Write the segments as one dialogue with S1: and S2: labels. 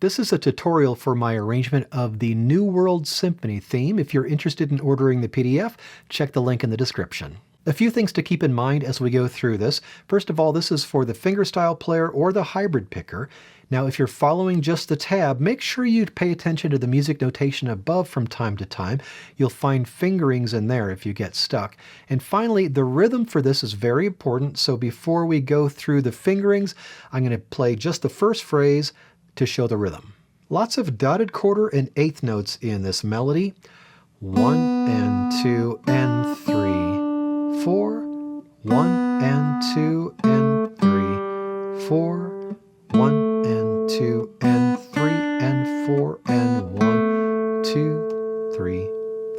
S1: This is a tutorial for my arrangement of the New World Symphony theme. If you're interested in ordering the PDF, check the link in the description. A few things to keep in mind as we go through this. First of all, this is for the fingerstyle player or the hybrid picker. Now, if you're following just the tab, make sure you pay attention to the music notation above from time to time. You'll find fingerings in there if you get stuck. And finally, the rhythm for this is very important. So before we go through the fingerings, I'm going to play just the first phrase to show the rhythm. Lots of dotted quarter and eighth notes in this melody. 1 and 2 and 3, 4. 1 and 2 and 3, 4. 1 and 2 and 3 and 4 and 1, 2, 3,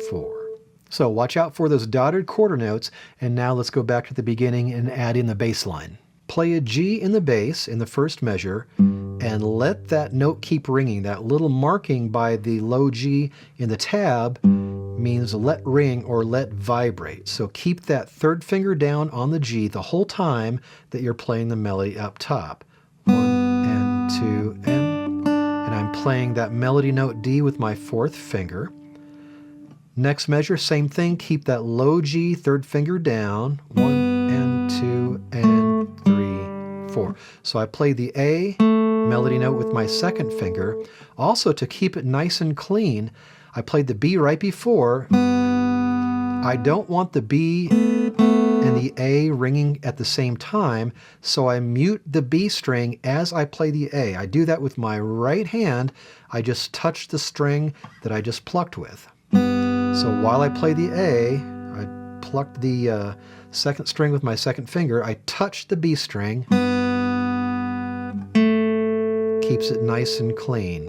S1: 4. So watch out for those dotted quarter notes. And now let's go back to the beginning and add in the bass line. Play a G in the bass in the first measure and let that note keep ringing. That little marking by the low G in the tab means let ring or let vibrate. So keep that third finger down on the G the whole time that you're playing the melody up top. 1 and 2 and I'm playing that melody note D with my fourth finger. Next measure, same thing, keep that low G third finger down. 1 and 2 and 3, 4. So I play the A melody note with my second finger. Also, to keep it nice and clean, I played the B right before. I don't want the B and the A ringing at the same time, so I mute the B string as I play the A. I do that with my right hand. I just touch the string that I just plucked with. So while I play the A, I plucked the second string with my second finger. I touch the B string. Keeps it nice and clean.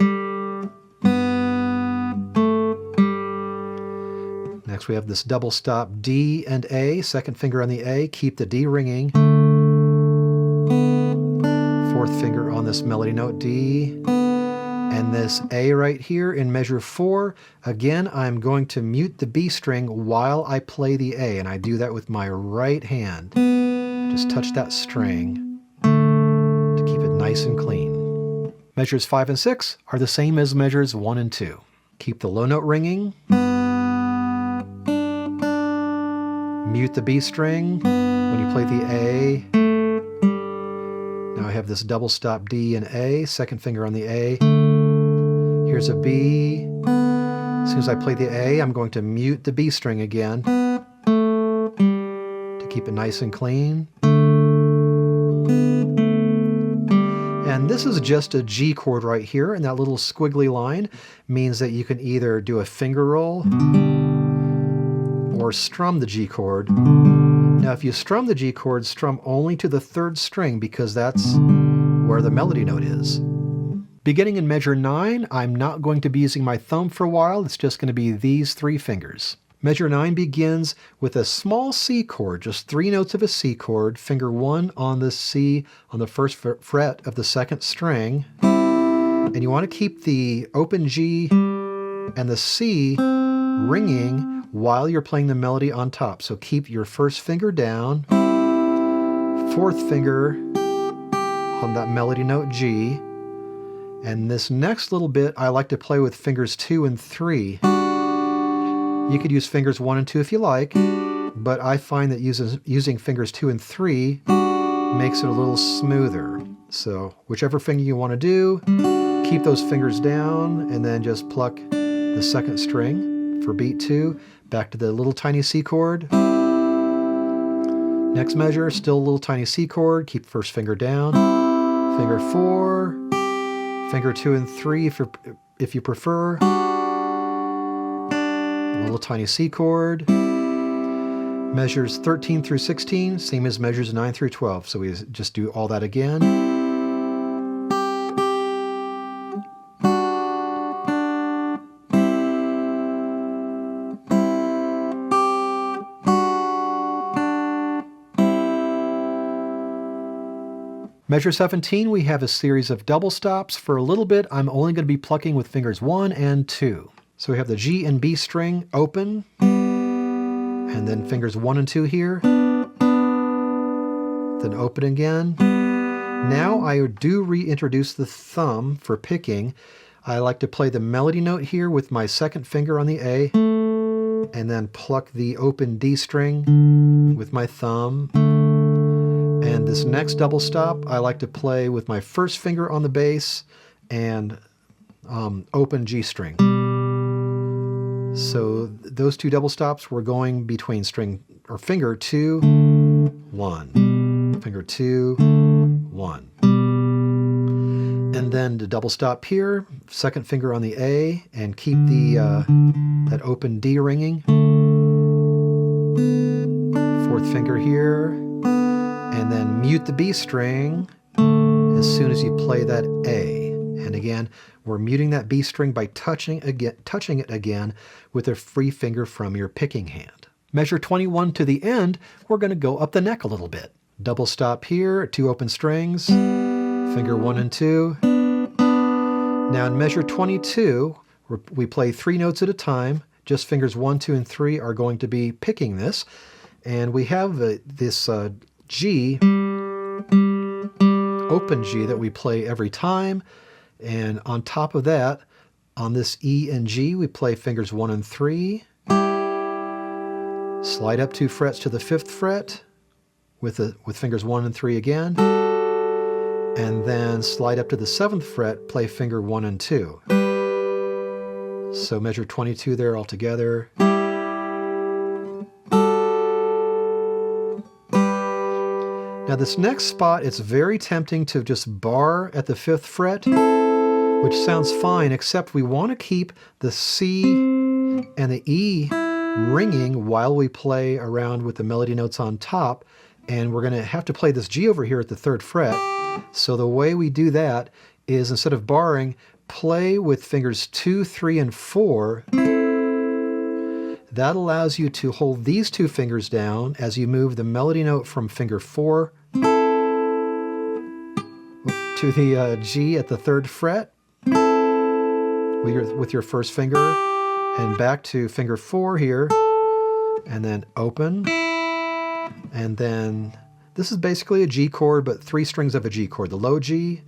S1: Next we have this double stop D and A, second finger on the A, keep the D ringing. Fourth finger on this melody note D. And this A right here in measure 4, again I'm going to mute the B string while I play the A, and I do that with my right hand. Just touch that string to keep it nice and clean. Measures 5 and 6 are the same as measures 1 and 2. Keep the low note ringing. Mute the B string when you play the A. Now I have this double stop D and A, second finger on the A. Here's a B. As soon as I play the A, I'm going to mute the B string again to keep it nice and clean. And this is just a G chord right here, and that little squiggly line means that you can either do a finger roll or strum the G chord. Now if you strum the G chord, strum only to the third string because that's where the melody note is. Beginning in measure 9, I'm not going to be using my thumb for a while. It's just going to be these 3 fingers. Measure 9 begins with a small C chord, just 3 notes of a C chord, finger 1 on the C on the first fret of the second string. And you want to keep the open G and the C ringing while you're playing the melody on top. So keep your first finger down, fourth finger on that melody note G. And this next little bit I like to play with fingers 2 and 3. You could use fingers 1 and 2 if you like, but I find that using fingers 2 and 3 makes it a little smoother. So whichever finger you want to do, keep those fingers down and then just pluck the second string for beat 2, back to the little tiny C chord. Next measure, still a little tiny C chord, keep first finger down, finger 4, finger 2 and 3 if you prefer. A little tiny C chord. Measures 13 through 16, same as measures 9 through 12. So we just do all that again. Measure 17, we have a series of double stops. For a little bit, I'm only going to be plucking with fingers 1 and 2. So we have the G and B string open, and then fingers 1 and 2 here, then open again, Now I do reintroduce the thumb for picking. I like to play the melody note here with my second finger on the A, and then pluck the open D string with my thumb. And this next double stop I like to play with my first finger on the bass and open G string. So those two double stops were going between string or finger 2, 1, finger 2, 1. And then to double stop here, second finger on the A and keep the that open D ringing. Fourth finger here, and then mute the B string as soon as you play that A. And again, we're muting that B string by touching it again with a free finger from your picking hand. Measure 21 to the end, we're going to go up the neck a little bit. Double stop here, 2 open strings, finger 1 and 2. Now in measure 22, we play 3 notes at a time. Just fingers 1, 2, and 3 are going to be picking this. And we have this G, open G that we play every time. And on top of that, on this E and G, we play fingers 1 and 3. Slide up 2 frets to the 5th fret with fingers 1 and 3 again. And then slide up to the 7th fret, play finger 1 and 2. So measure 22 there all together. Now this next spot, it's very tempting to just bar at the 5th fret, which sounds fine, except we want to keep the C and the E ringing while we play around with the melody notes on top, and we're going to have to play this G over here at the 3rd fret. So the way we do that is, instead of barring, play with fingers 2, 3, and 4. That allows you to hold these 2 fingers down as you move the melody note from finger 4 to the G at the 3rd fret with your first finger, and back to finger 4 here, and then open, and then this is basically a G chord, but 3 strings of a G chord. The low G,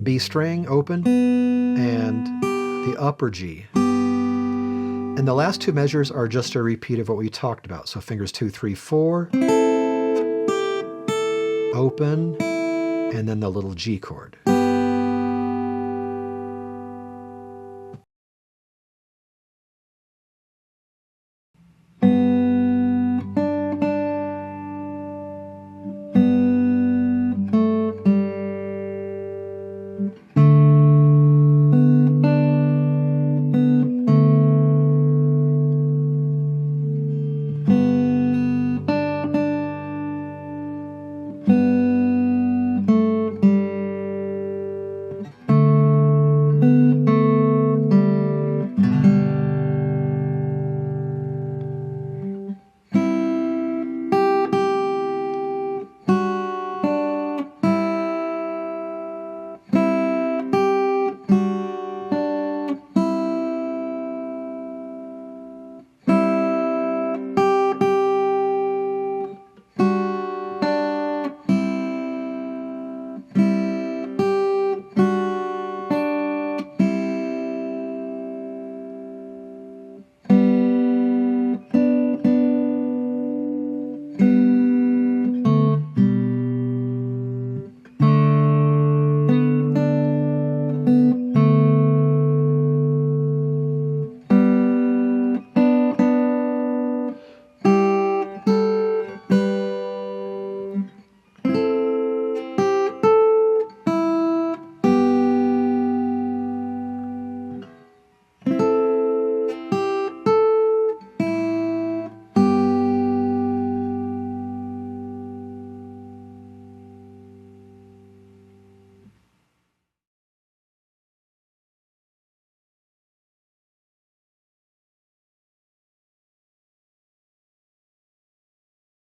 S1: B string, open, and the upper G. And the last 2 measures are just a repeat of what we talked about. So fingers 2, 3, 4, open, and then the little G chord.